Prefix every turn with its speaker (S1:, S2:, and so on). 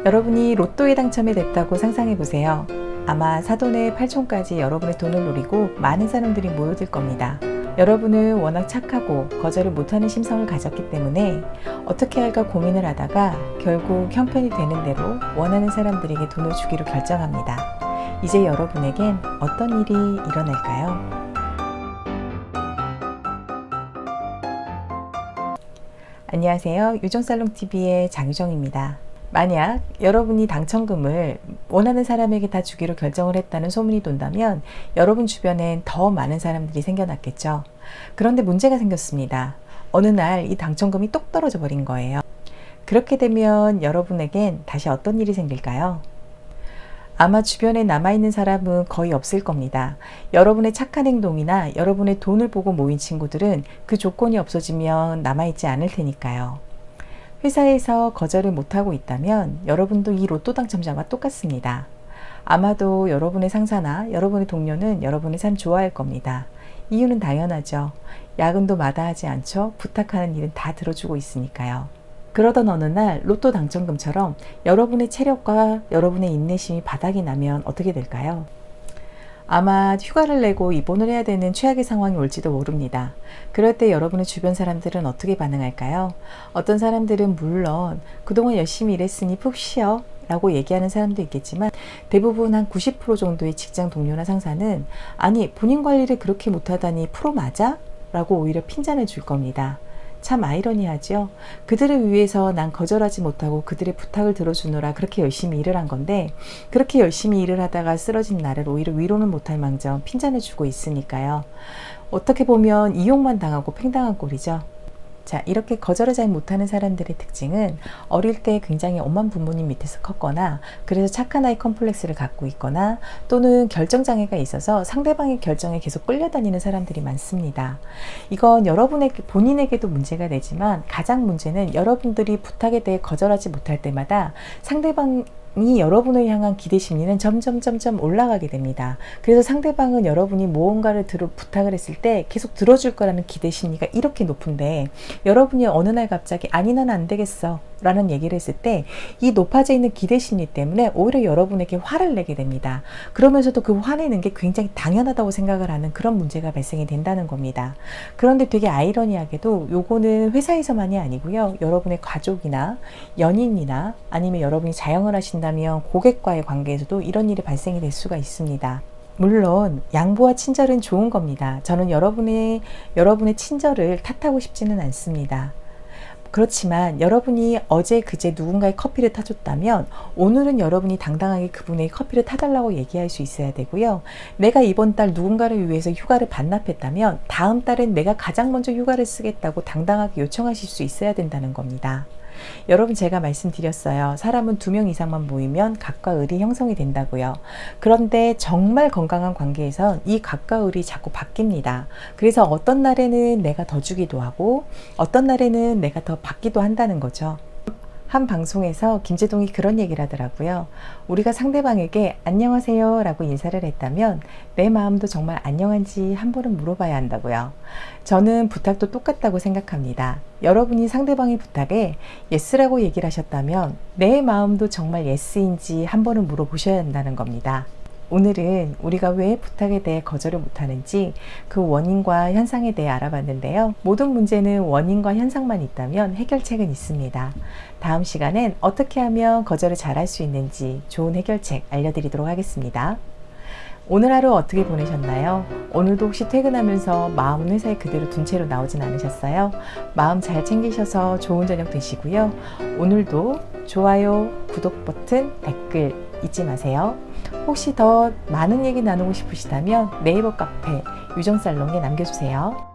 S1: 여러분이 로또에 당첨이 됐다고 상상해 보세요. 아마 사돈의 8촌까지 여러분의 돈을 노리고 많은 사람들이 모여들 겁니다. 여러분은 워낙 착하고 거절을 못하는 심성을 가졌기 때문에 어떻게 할까 고민을 하다가 결국 형편이 되는 대로 원하는 사람들에게 돈을 주기로 결정합니다. 이제 여러분에겐 어떤 일이 일어날까요? 안녕하세요. 유정살롱TV의 장유정입니다. 만약 여러분이 당첨금을 원하는 사람에게 다 주기로 결정을 했다는 소문이 돈다면 여러분 주변엔 더 많은 사람들이 생겨났겠죠. 그런데 문제가 생겼습니다. 어느 날 이 당첨금이 똑 떨어져 버린 거예요. 그렇게 되면 여러분에겐 다시 어떤 일이 생길까요? 아마 주변에 남아있는 사람은 거의 없을 겁니다. 여러분의 착한 행동이나 여러분의 돈을 보고 모인 친구들은 그 조건이 없어지면 남아있지 않을 테니까요. 회사에서 거절을 못하고 있다면 여러분도 이 로또 당첨자와 똑같습니다. 아마도 여러분의 상사나 여러분의 동료는 여러분의 삶 좋아할 겁니다. 이유는 당연하죠. 야근도 마다하지 않죠. 부탁하는 일은 다 들어주고 있으니까요. 그러던 어느 날 로또 당첨금처럼 여러분의 체력과 여러분의 인내심이 바닥이 나면 어떻게 될까요? 아마 휴가를 내고 입원을 해야 되는 최악의 상황이 올지도 모릅니다. 그럴 때 여러분의 주변 사람들은 어떻게 반응할까요? 어떤 사람들은 물론 그동안 열심히 일했으니 푹 쉬어 라고 얘기하는 사람도 있겠지만 대부분 한 90% 정도의 직장 동료나 상사는 아니 본인 관리를 그렇게 못하다니 프로 맞아? 라고 오히려 핀잔을 줄 겁니다. 참 아이러니하죠. 그들을 위해서 난 거절하지 못하고 그들의 부탁을 들어주느라 그렇게 열심히 일을 한 건데 그렇게 열심히 일을 하다가 쓰러진 나를 오히려 위로는 못할 망정 핀잔을 주고 있으니까요. 어떻게 보면 이용만 당하고 팽당한 꼴이죠. 자, 이렇게 거절을 잘 못하는 사람들의 특징은 어릴 때 굉장히 엄한 부모님 밑에서 컸거나 그래서 착한 아이 컴플렉스를 갖고 있거나 또는 결정장애가 있어서 상대방의 결정에 계속 끌려다니는 사람들이 많습니다. 이건 본인에게도 문제가 되지만 가장 문제는 여러분들이 부탁에 대해 거절하지 못할 때마다 상대방이 여러분을 향한 기대 심리는 점점 올라가게 됩니다. 그래서 상대방은 여러분이 무언가를 부탁을 했을 때 계속 들어줄 거라는 기대 심리가 이렇게 높은데 여러분이 어느 날 갑자기 아니 난 안 되겠어 라는 얘기를 했을 때 이 높아져 있는 기대 심리 때문에 오히려 여러분에게 화를 내게 됩니다. 그러면서도 그 화내는 게 굉장히 당연하다고 생각을 하는 그런 문제가 발생이 된다는 겁니다. 그런데 되게 아이러니하게도 요거는 회사에서만이 아니고요. 여러분의 가족이나 연인이나 아니면 여러분이 자영을 하신다면 고객과의 관계에서도 이런 일이 발생이 될 수가 있습니다. 물론 양보와 친절은 좋은 겁니다. 저는 여러분의 친절을 탓하고 싶지는 않습니다. 그렇지만 여러분이 어제 그제 누군가의 커피를 타줬다면 오늘은 여러분이 당당하게 그분에게 커피를 타달라고 얘기할 수 있어야 되고요. 내가 이번 달 누군가를 위해서 휴가를 반납했다면 다음 달엔 내가 가장 먼저 휴가를 쓰겠다고 당당하게 요청하실 수 있어야 된다는 겁니다. 여러분 제가 말씀드렸어요. 사람은 2명 이상만 모이면 각과 을이 형성이 된다고요. 그런데 정말 건강한 관계에선 이 각과 을이 자꾸 바뀝니다. 그래서 어떤 날에는 내가 더 주기도 하고 어떤 날에는 내가 더 받기도 한다는 거죠. 한 방송에서 김제동이 그런 얘기를 하더라고요. 우리가 상대방에게 안녕하세요 라고 인사를 했다면 내 마음도 정말 안녕한지 한 번은 물어봐야 한다고요. 저는 부탁도 똑같다고 생각합니다. 여러분이 상대방의 부탁에 예스라고 얘기를 하셨다면 내 마음도 정말 예스인지 한 번은 물어보셔야 한다는 겁니다. 오늘은 우리가 왜 부탁에 대해 거절을 못하는지 그 원인과 현상에 대해 알아봤는데요. 모든 문제는 원인과 현상만 있다면 해결책은 있습니다. 다음 시간엔 어떻게 하면 거절을 잘할 수 있는지 좋은 해결책 알려드리도록 하겠습니다. 오늘 하루 어떻게 보내셨나요? 오늘도 혹시 퇴근하면서 마음은 회사에 그대로 둔 채로 나오진 않으셨어요? 마음 잘 챙기셔서 좋은 저녁 되시고요. 오늘도 좋아요, 구독 버튼, 댓글 잊지 마세요. 혹시 더 많은 얘기 나누고 싶으시다면 네이버 카페 유정살롱에 남겨주세요.